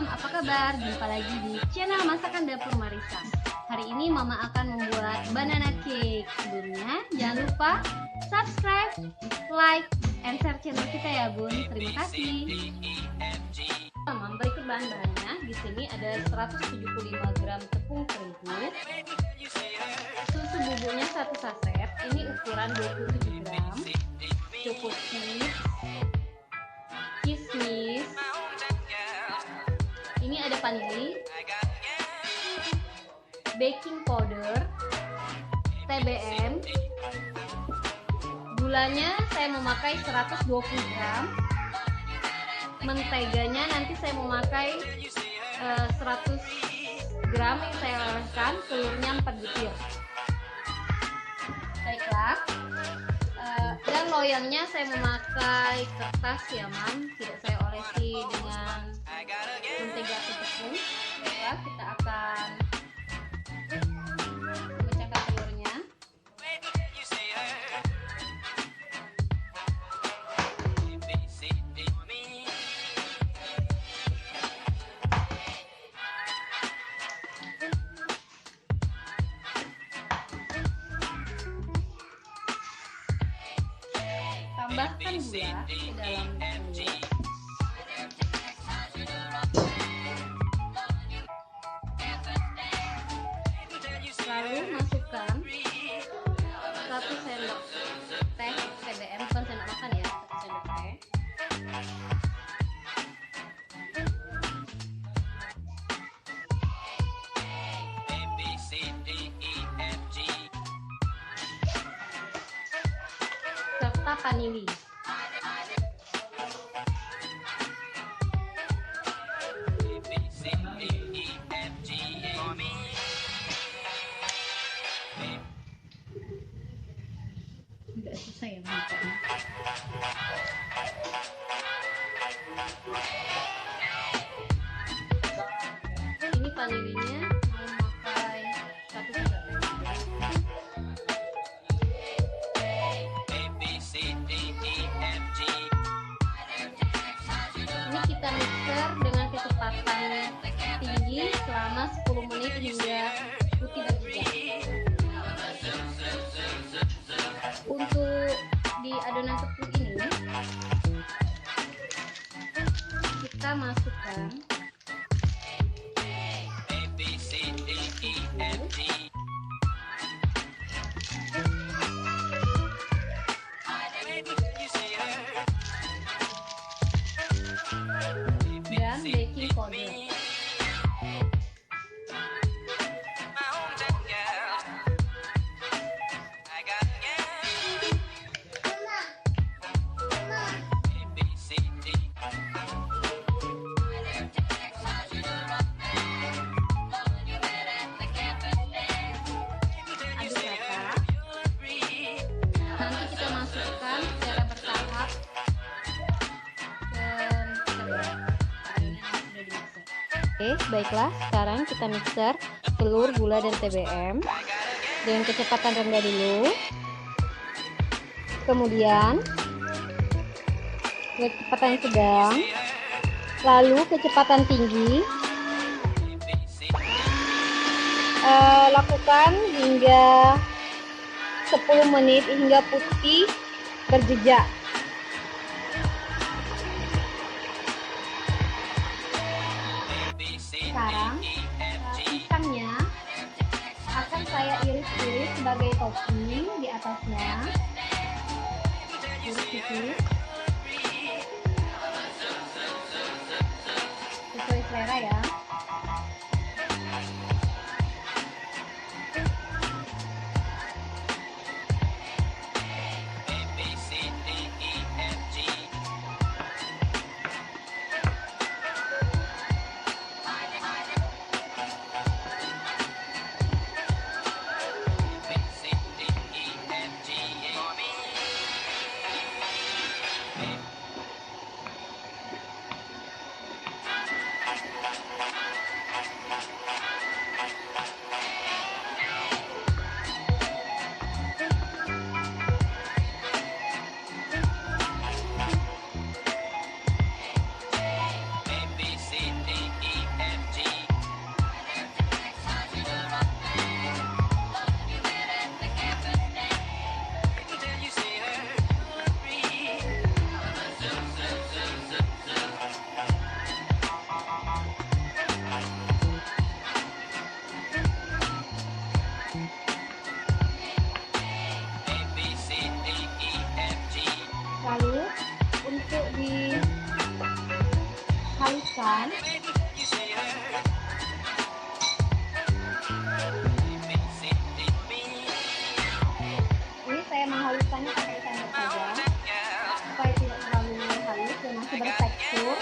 malam, apa kabar? Jumpa lagi di channel Masakan Dapur Marisa. Hari ini Mama akan membuat banana cake. Sebelumnya jangan lupa subscribe, like, and share channel kita ya Bun. Terima kasih. Berikut bahan-bahannya. Di sini ada 175 gram tepung terigu, susu bubuknya 1 saset. Ini ukuran 27 gram. Cukup kismis. Ini ada vanili, baking powder, TBM. Gulanya saya memakai 120 gram. Menteganya nanti saya memakai 100 gram yang saya oleskan. Telurnya 4 butir. Baiklah. Dan loyangnya saya memakai kertas ya Mam, tidak saya olesi dengan mentega atau tepung. Baiklah, kita akan memecahkan telurnya. Tambahkan gula ke dalam telur. Lalu masukkan 1 sendok teh TBM, bukan sendok makan ya, 1 sendok teh. Serta vanili. Tidak susah ya buatnya. Ini vanilinya memakai 1 sendok teh. Ini kita mixer dengan kecepatan tinggi selama 10 menit hingga putih berjejak. Untuk di adonan tepung ini kita masukkan dan baking powder. Oke, baiklah, sekarang kita mixer telur, gula, dan TBM dengan kecepatan rendah dulu. Kemudian kecepatan sedang, lalu kecepatan tinggi. Lakukan hingga 10 menit hingga putih berjejak. Sekarang pisangnya akan saya iris-iris sebagai topping di atasnya. Iris-iris sesuai selera ya. haluskan. Ini saya menghaluskannya pakai sendok saja supaya tidak terlalu halus dan masih bertekstur.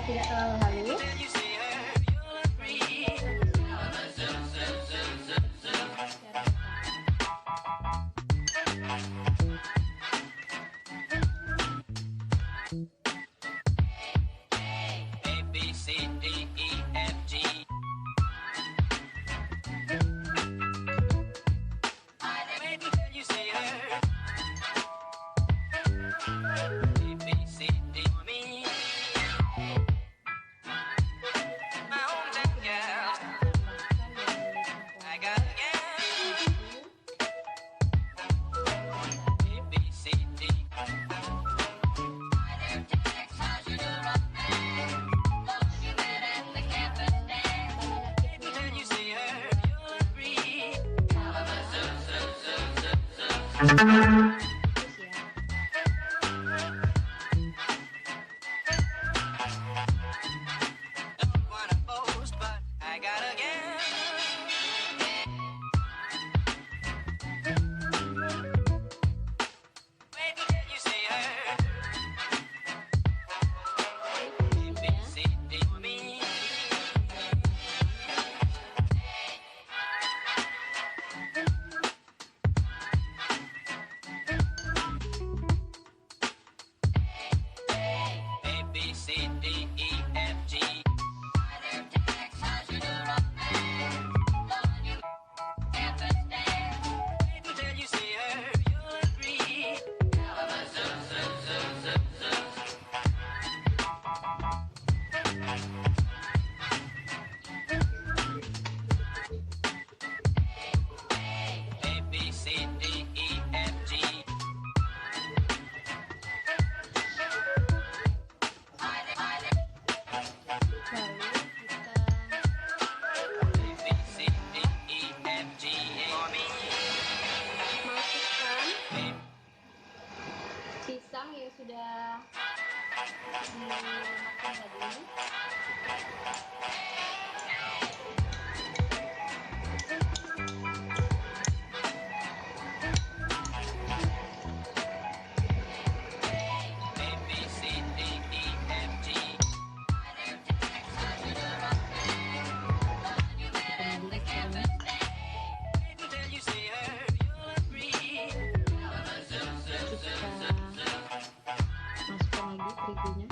Tidak terlalu halus. Pisang yang sudah dimakan tadi. Terigunya.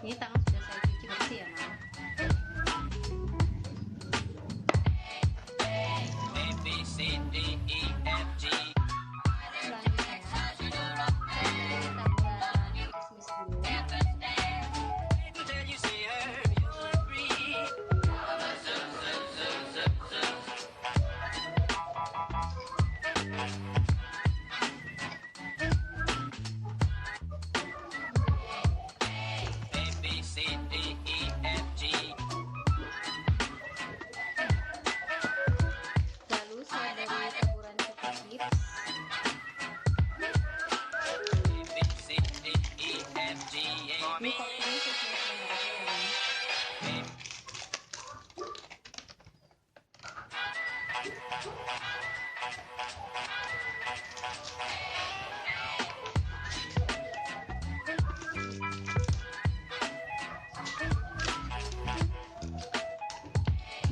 Ini tangan sudah saya cuci bersih ya, Mam.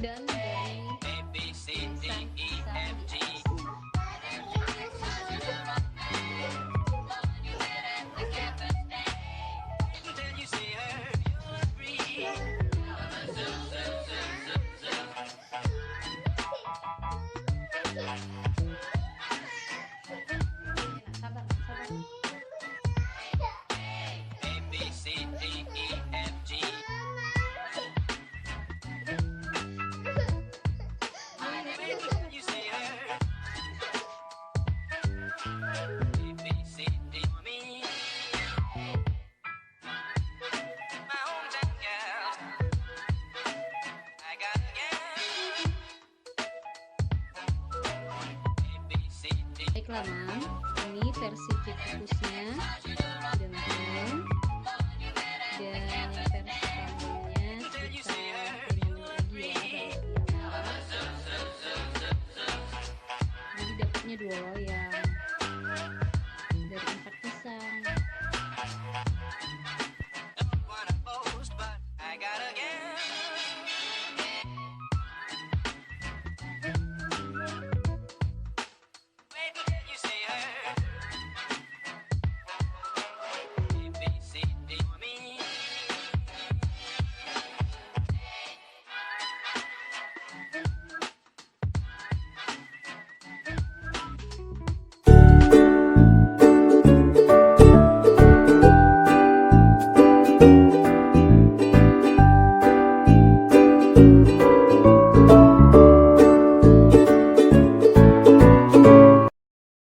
Dan dari baiklah, Mam. Ini versi kukusnya dengan dan